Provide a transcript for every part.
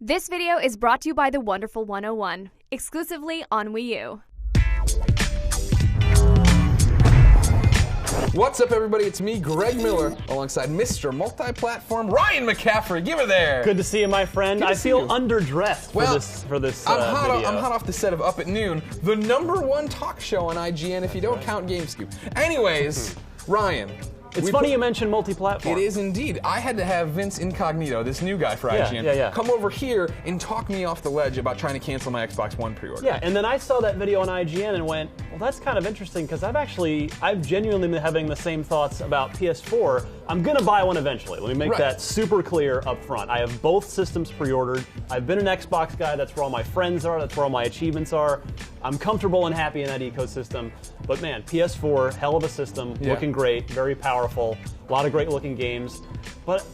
This video is brought to you by the Wonderful 101, exclusively on Wii U. What's up, everybody? It's me, Greg Miller, alongside Mr. Multi-Platform Ryan McCaffrey. Give her there. Good to see you, my friend. I feel underdressed for this I'm video. I'm hot off the set of Up at Noon, the #1 talk show on IGN if you don't count GameScoop. Anyways, Ryan. It's funny you mentioned multi-platform. It is indeed. I had to have Vince Incognito, this new guy for IGN, come over here and talk me off the ledge about trying to cancel my Xbox One pre-order. Yeah, and then I saw that video on IGN and went, well, that's kind of interesting because I've genuinely been having the same thoughts about PS4. I'm gonna buy one eventually. Let me make that super clear up front. I have both systems pre-ordered. I've been an Xbox guy. That's where all my friends are. That's where all my achievements are. I'm comfortable and happy in that ecosystem. But man, PS4, hell of a system, looking great, very powerful, a lot of great looking games. But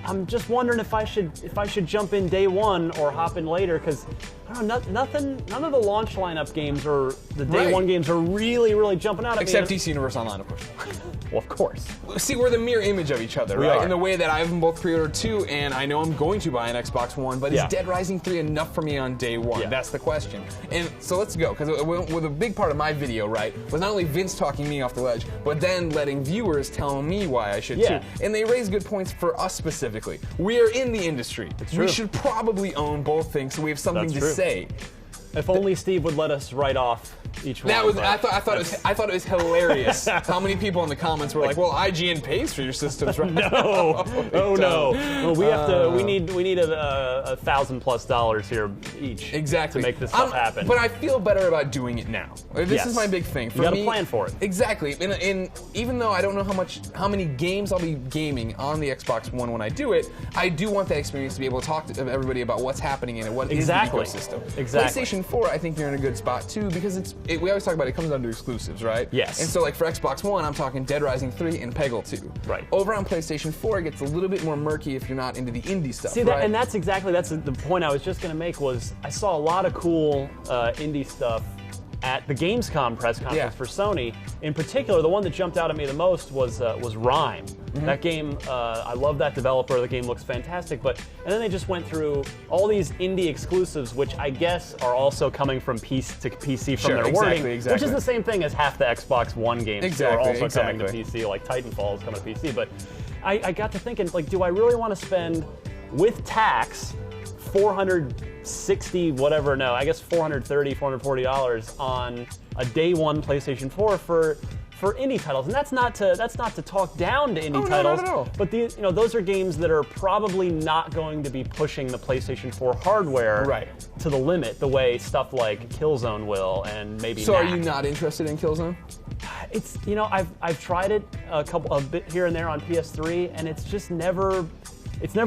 I'm just wondering if I should jump in day one or hop in later, because I don't know, none of the launch lineup games or the day one games are really jumping out at me. Except DC Universe Online, of course. Well, of course. See, we're the mirror image of each other, right? In the way that I have them both pre-ordered too, and I know I'm going to buy an Xbox One, but is Dead Rising 3 enough for me on day one? Yeah. That's the question. And so let's go, because with a big part of my video, right, was not only Vince talking me off the ledge, but then letting viewers tell me why I should too. And they raise good points for us specifically. We are in the industry. We should probably own both things, so we have something to say. If only Steve would let us write off each one. I thought it was hilarious how many people in the comments were like, "Well, IGN pays for your systems, right?" No, no. Well, we need $1,000+ here each. Exactly. To make this stuff happen. But I feel better about doing it now. This is my big thing. You got to plan for it. Exactly. And even though I don't know how many games I'll be gaming on the Xbox One when I do it, I do want that experience to be able to talk to everybody about what's happening in it, what is the ecosystem. Exactly. PlayStation 4, I think you're in a good spot too, because we always talk about it comes down to exclusives, right? Yes. And so like for Xbox One, I'm talking Dead Rising 3 and Peggle 2. Right. Over on PlayStation 4, it gets a little bit more murky if you're not into the indie stuff. See, and that's the point I was just going to make. Was I saw a lot of cool indie stuff at the Gamescom press conference for Sony. In particular, the one that jumped out at me the most was Rime. That game, I love that developer. The game looks fantastic. And then they just went through all these indie exclusives, which I guess are also coming from PC to PC from their wording, which is the same thing as half the Xbox One games are also coming to PC, like Titanfall is coming to PC. But I got to thinking, like, do I really want to spend, with tax, $460 whatever, no, I guess $430, $440 on a day one PlayStation 4 for indie titles? And that's not to talk down to indie titles, not at all. But those are games that are probably not going to be pushing the PlayStation 4 hardware to the limit the way stuff like Killzone will, and maybe So are you not interested in Killzone? It's, I've tried it a bit here and there on PS3, and it's just never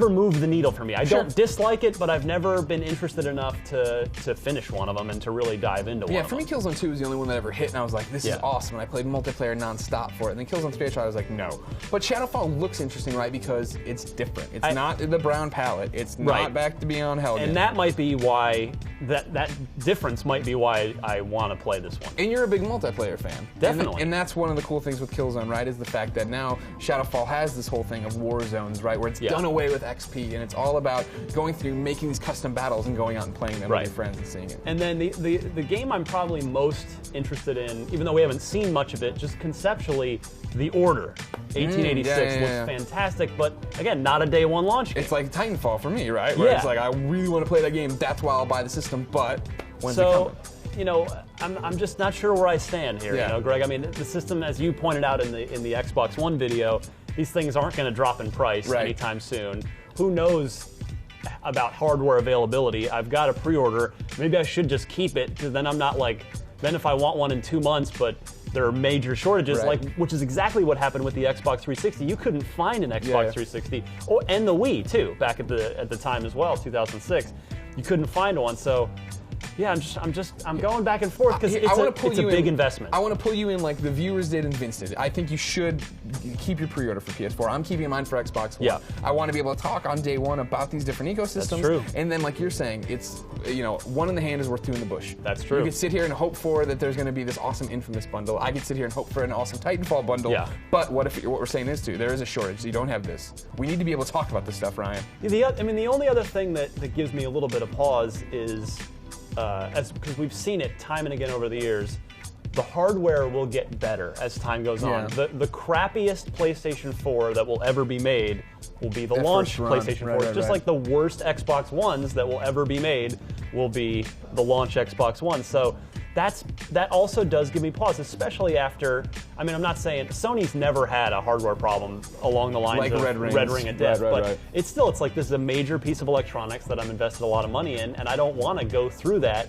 moved the needle for me. I don't dislike it, but I've never been interested enough to finish one of them and to really dive into one of them. Yeah, for me, Killzone 2 was the only one that ever hit, and I was like, this is awesome, and I played multiplayer nonstop for it. And then Killzone 3, I was like, no. But Shadowfall looks interesting, right, because it's different. It's not the brown palette. It's not back to Beyond Hell. And that might be why, that difference might be why I want to play this one. And you're a big multiplayer fan. Definitely. And that's one of the cool things with Killzone, right, is the fact that now Shadowfall has this whole thing of war zones, right, where it's done away with XP, and it's all about going through, making these custom battles and going out and playing them with your friends and seeing it. And then the game I'm probably most interested in, even though we haven't seen much of it, just conceptually, The Order. 1886 looks fantastic, but again, not a day one launch game. It's like Titanfall for me, right? Where it's like, I really want to play that game, that's why I'll buy the system, but when's it coming? I'm just not sure where I stand here, Greg. I mean, the system, as you pointed out in the Xbox One video, these things aren't going to drop in price anytime soon. Who knows about hardware availability? I've got a pre-order. Maybe I should just keep it, because then I'm not like, then if I want one in 2 months, but there are major shortages, which is exactly what happened with the Xbox 360. You couldn't find an Xbox 360, and the Wii too, back at the time as well, 2006. You couldn't find one, so Yeah, I'm going back and forth because it's a big investment. I want to pull you in like the viewers did and Vince did. I think you should keep your pre-order for PS4. I'm keeping mine for Xbox One. Yeah. I want to be able to talk on day one about these different ecosystems. That's true. And then, like you're saying, it's one in the hand is worth two in the bush. That's true. You could sit here and hope for that there's going to be this awesome Infamous bundle. I could sit here and hope for an awesome Titanfall bundle. Yeah. But what we're saying is there is a shortage. So you don't have this. We need to be able to talk about this stuff, Ryan. The only other thing that gives me a little bit of pause is, because we've seen it time and again over the years, the hardware will get better as time goes on. The crappiest PlayStation 4 that will ever be made will be the launch PlayStation 4. Just like the worst Xbox Ones that will ever be made will be the launch Xbox One. So that also does give me pause, especially after, I'm not saying, Sony's never had a hardware problem along the lines like of Red Ring of Death, but it's still, it's like this is a major piece of electronics that I'm invested a lot of money in, and I don't want to go through that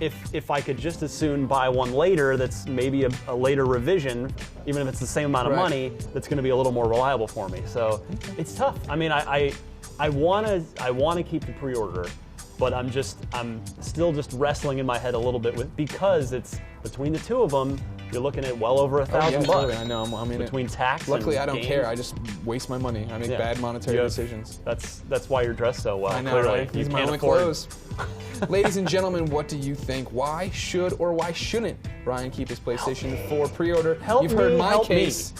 if I could just as soon buy one later that's maybe a later revision, even if it's the same amount of money, that's going to be a little more reliable for me. So it's tough. I want to keep the pre-order, but I'm still just wrestling in my head a little bit because it's between the two of them. You're looking at well over $1,000 bucks. Totally. I know. I'm in between tax. Luckily, and I don't games. care. I just waste my money. I make bad monetary decisions. That's why you're dressed so well. I know, clearly. right? These are my only clothes. Ladies and gentlemen, what do you think? Why should or why shouldn't Ryan keep his PlayStation 4 pre-order? You've heard my case.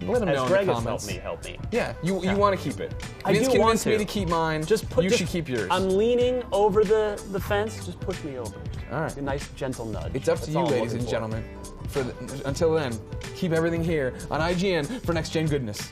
Let him know in the comments. Help me. Yeah, you want to keep it. Vince convinced me to keep mine. You should keep yours. I'm leaning over the fence. Just push me over. All right. A nice gentle nudge. It's up to you, ladies and gentlemen. Until then, keep everything here on IGN for next gen goodness.